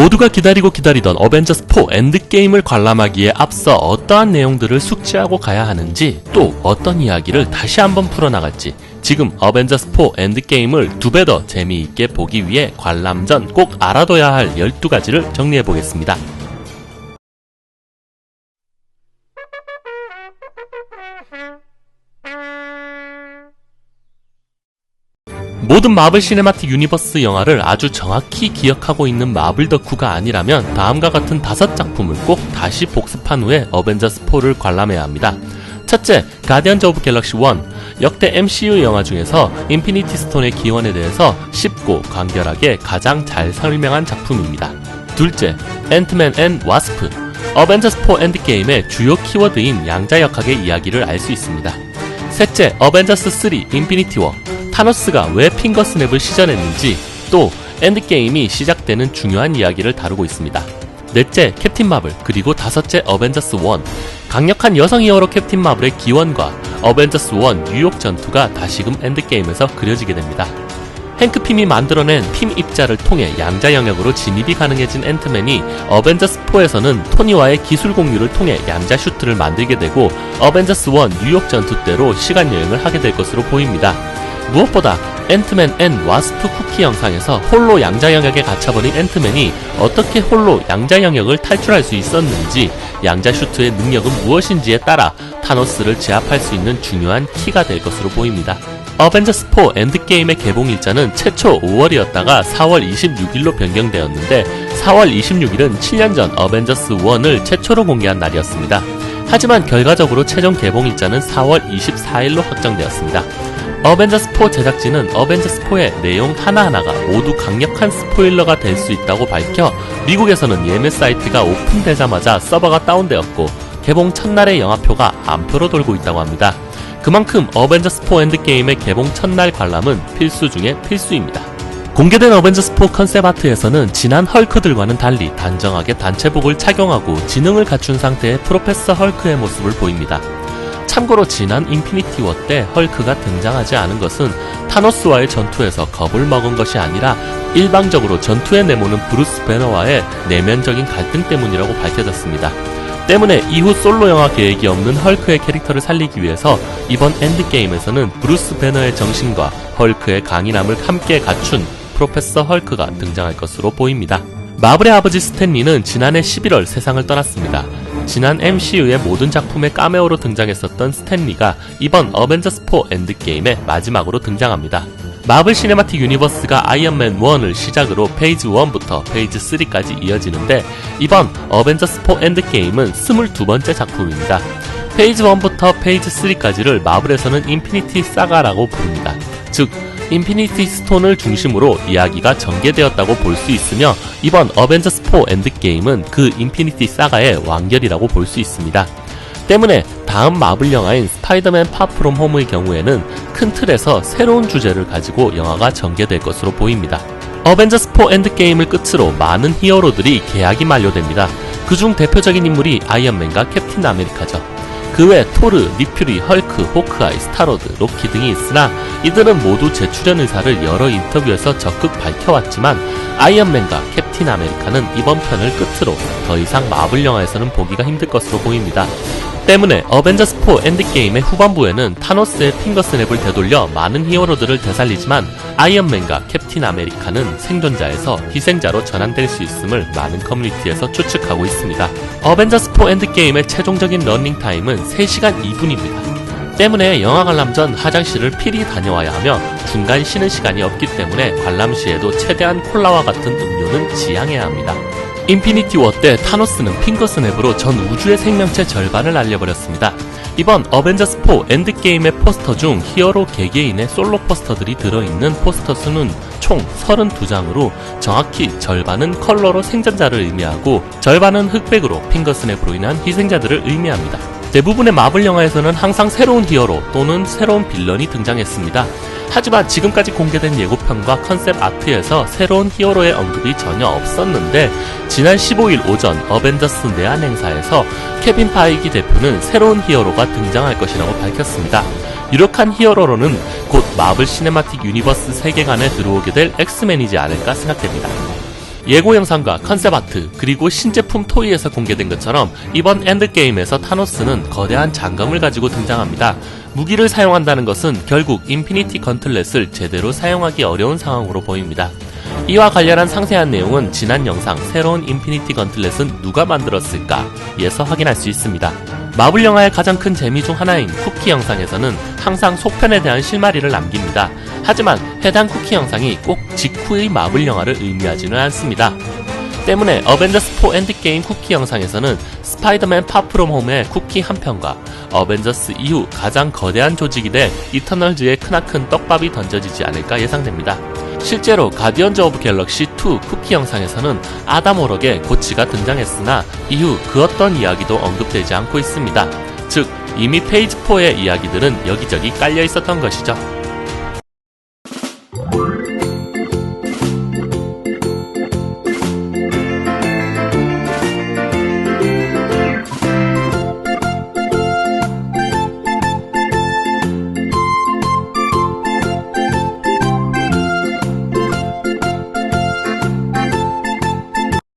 모두가 기다리던 어벤져스4 엔드게임을 관람하기에 앞서 어떠한 내용들을 숙지하고 가야 하는지, 또 어떤 이야기를 다시 한번 풀어나갈지, 지금 어벤져스4 엔드게임을 2배 더 재미있게 보기 위해 관람 전 꼭 알아둬야 할 12가지를 정리해보겠습니다. 모든 마블 시네마틱 유니버스 영화를 아주 정확히 기억하고 있는 마블 덕후가 아니라면 다음과 같은 5작품을 꼭 다시 복습한 후에 어벤져스4를 관람해야 합니다. 첫째, 가디언즈 오브 갤럭시 1. 역대 MCU 영화 중에서 인피니티 스톤의 기원에 대해서 쉽고 간결하게 가장 잘 설명한 작품입니다. 둘째, 앤트맨 앤 와스프. 어벤져스4 엔드게임의 주요 키워드인 양자역학의 이야기를 알 수 있습니다. 셋째, 어벤져스3 인피니티 워. 타노스가 왜 핑거스냅을 시전했는지, 또 엔드게임이 시작되는 중요한 이야기를 다루고 있습니다. 넷째, 캡틴 마블, 그리고 다섯째, 어벤져스 1. 강력한 여성 히어로 캡틴 마블의 기원과 어벤져스 1 뉴욕 전투가 다시금 엔드게임에서 그려지게 됩니다. 행크 핌이 만들어낸 핌 입자를 통해 양자 영역으로 진입이 가능해진 앤트맨이 어벤져스4에서는 토니와의 기술 공유를 통해 양자 슈트를 만들게 되고, 어벤져스 1 뉴욕 전투 때로 시간 여행을 하게 될 것으로 보입니다. 무엇보다 앤트맨 앤 와스프 쿠키 영상에서 홀로 양자 영역에 갇혀버린 앤트맨이 어떻게 홀로 양자 영역을 탈출할 수 있었는지, 양자 슈트의 능력은 무엇인지에 따라 타노스를 제압할 수 있는 중요한 키가 될 것으로 보입니다. 어벤져스4 엔드게임의 개봉 일자는 최초 5월이었다가 4월 26일로 변경되었는데, 4월 26일은 7년 전 어벤져스 1을 최초로 공개한 날이었습니다. 하지만 결과적으로 최종 개봉 일자는 4월 24일로 확정되었습니다. 어벤져스4 제작진은 어벤져스4의 내용 하나하나가 모두 강력한 스포일러가 될 수 있다고 밝혀 미국에서는 예매 사이트가 오픈되자마자 서버가 다운되었고, 개봉 첫날의 영화표가 암표로 돌고 있다고 합니다. 그만큼 어벤져스4 엔드게임의 개봉 첫날 관람은 필수 중에 필수입니다. 공개된 어벤져스4 컨셉 아트에서는 지난 헐크들과는 달리 단정하게 단체복을 착용하고 지능을 갖춘 상태의 프로페서 헐크의 모습을 보입니다. 참고로 지난 인피니티 워 때 헐크가 등장하지 않은 것은 타노스와의 전투에서 겁을 먹은 것이 아니라 일방적으로 전투에 내모는 브루스 배너와의 내면적인 갈등 때문이라고 밝혀졌습니다. 때문에 이후 솔로 영화 계획이 없는 헐크의 캐릭터를 살리기 위해서 이번 엔드게임에서는 브루스 배너의 정신과 헐크의 강인함을 함께 갖춘 프로페서 헐크가 등장할 것으로 보입니다. 마블의 아버지 스탠 리는 지난해 11월 세상을 떠났습니다. 지난 MCU의 모든 작품에 카메오로 등장했었던 스탠 리가 이번 어벤져스4 엔드게임의 마지막으로 등장합니다. 마블 시네마틱 유니버스가 아이언맨 1을 시작으로 페이지 1부터 페이지 3까지 이어지는데, 이번 어벤져스4 엔드게임은 22번째 작품입니다. 페이지 1부터 페이지 3까지를 마블에서는 인피니티 사가라고 부릅니다. 즉, 인피니티 스톤을 중심으로 이야기가 전개되었다고 볼 수 있으며, 이번 어벤져스4 엔드게임은 그 인피니티 사가의 완결이라고 볼 수 있습니다. 때문에 다음 마블 영화인 스파이더맨 파 프롬 홈의 경우에는 큰 틀에서 새로운 주제를 가지고 영화가 전개될 것으로 보입니다. 어벤져스4 엔드게임을 끝으로 많은 히어로들이 계약이 만료됩니다. 그중 대표적인 인물이 아이언맨과 캡틴 아메리카죠. 그 외 토르, 니퓨리, 헐크, 호크아이, 스타로드, 로키 등이 있으나 이들은 모두 재출연 의사를 여러 인터뷰에서 적극 밝혀왔지만, 아이언맨과 캡틴 아메리카는 이번 편을 끝으로 더 이상 마블 영화에서는 보기가 힘들 것으로 보입니다. 때문에 어벤져스4 엔드게임의 후반부에는 타노스의 핑거스냅을 되돌려 많은 히어로들을 되살리지만, 아이언맨과 캡틴 아메리카는 생존자에서 희생자로 전환될 수 있음을 많은 커뮤니티에서 추측하고 있습니다. 어벤져스4 엔드게임의 최종적인 러닝타임은 3시간 2분입니다. 때문에 영화 관람 전 화장실을 필히 다녀와야 하며, 중간 쉬는 시간이 없기 때문에 관람 시에도 최대한 콜라와 같은 음료는 지양해야 합니다. 인피니티 워 때 타노스는 핑거스냅으로 전 우주의 생명체 절반을 날려버렸습니다. 이번 어벤져스4 엔드게임의 포스터 중 히어로 개개인의 솔로 포스터들이 들어있는 포스터 수는 총 32장으로 정확히 절반은 컬러로 생존자를 의미하고, 절반은 흑백으로 핑거스냅으로 인한 희생자들을 의미합니다. 대부분의 마블 영화에서는 항상 새로운 히어로 또는 새로운 빌런이 등장했습니다. 하지만 지금까지 공개된 예고편과 컨셉 아트에서 새로운 히어로의 언급이 전혀 없었는데, 지난 15일 오전 어벤져스 내한 행사에서 케빈 파이기 대표는 새로운 히어로가 등장할 것이라고 밝혔습니다. 유력한 히어로로는 곧 마블 시네마틱 유니버스 세계관에 들어오게 될 엑스맨이지 않을까 생각됩니다. 예고 영상과 컨셉 아트, 그리고 신제품 토이에서 공개된 것처럼 이번 엔드게임에서 타노스는 거대한 장검을 가지고 등장합니다. 무기를 사용한다는 것은 결국 인피니티 건틀렛을 제대로 사용하기 어려운 상황으로 보입니다. 이와 관련한 상세한 내용은 지난 영상 새로운 인피니티 건틀렛은 누가 만들었을까? 에서 확인할 수 있습니다. 마블 영화의 가장 큰 재미 중 하나인 쿠키 영상에서는 항상 속편에 대한 실마리를 남깁니다. 하지만 해당 쿠키 영상이 꼭 직후의 마블 영화를 의미하지는 않습니다. 때문에 어벤져스 4 엔드게임 쿠키 영상에서는 스파이더맨 파프롬 홈의 쿠키 한 편과 어벤져스 이후 가장 거대한 조직이 될 이터널즈의 크나큰 떡밥이 던져지지 않을까 예상됩니다. 실제로 가디언즈 오브 갤럭시 2 쿠키 영상에서는 아담 워럭의 고치가 등장했으나 이후 그 어떤 이야기도 언급되지 않고 있습니다. 즉 이미 페이지 4의 이야기들은 여기저기 깔려 있었던 것이죠.